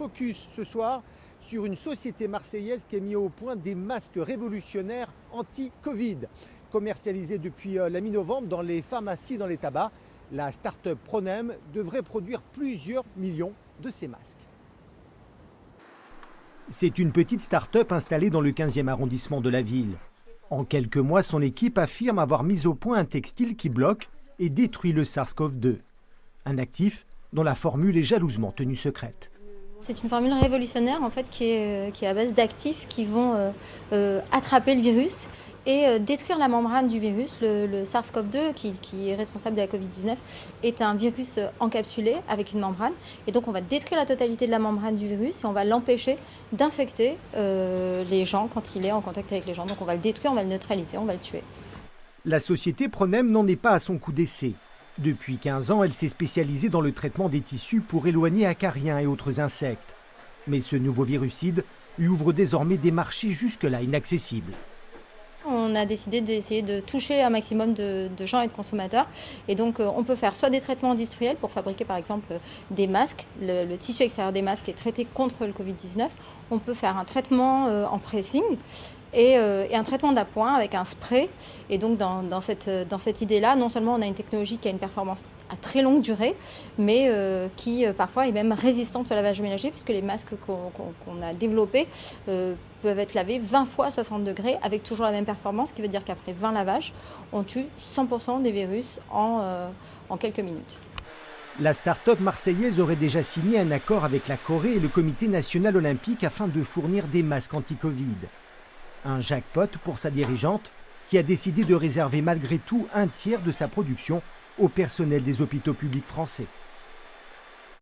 focus ce soir sur une société marseillaise qui a mis au point des masques révolutionnaires anti-Covid. Commercialisés depuis la mi-novembre dans les pharmacies, dans les tabacs, la start-up Pronem devrait produire plusieurs millions de ces masques. C'est une petite start-up installée dans le 15e arrondissement de la ville. En quelques mois, son équipe affirme avoir mis au point un textile qui bloque et détruit le SARS-CoV-2. Un actif dont la formule est jalousement tenue secrète. C'est une formule révolutionnaire en fait, qui est à base d'actifs qui vont attraper le virus et détruire la membrane du virus. Le SARS-CoV-2, qui est responsable de la Covid-19, est un virus encapsulé avec une membrane. Et donc on va détruire la totalité de la membrane du virus et on va l'empêcher d'infecter les gens quand il est en contact avec les gens. Donc on va le détruire, on va le neutraliser, on va le tuer. La société Pronem n'en est pas à son coup d'essai. Depuis 15 ans, elle s'est spécialisée dans le traitement des tissus pour éloigner acariens et autres insectes. Mais ce nouveau virucide lui ouvre désormais des marchés jusque-là inaccessibles. On a décidé d'essayer de toucher un maximum de gens et de consommateurs. Et donc on peut faire soit des traitements industriels pour fabriquer par exemple des masques. Le tissu extérieur des masques est traité contre le Covid-19. On peut faire un traitement en pressing. Et un traitement d'appoint avec un spray. Et donc dans cette idée-là, non seulement on a une technologie qui a une performance à très longue durée, mais qui parfois est même résistante au lavage ménager, puisque les masques qu'on a développés peuvent être lavés 20 fois à 60 degrés avec toujours la même performance, ce qui veut dire qu'après 20 lavages, on tue 100% des virus en quelques minutes. La start-up marseillaise aurait déjà signé un accord avec la Corée et le Comité national olympique afin de fournir des masques anti-Covid. Un jackpot pour sa dirigeante qui a décidé de réserver malgré tout un tiers de sa production au personnel des hôpitaux publics français.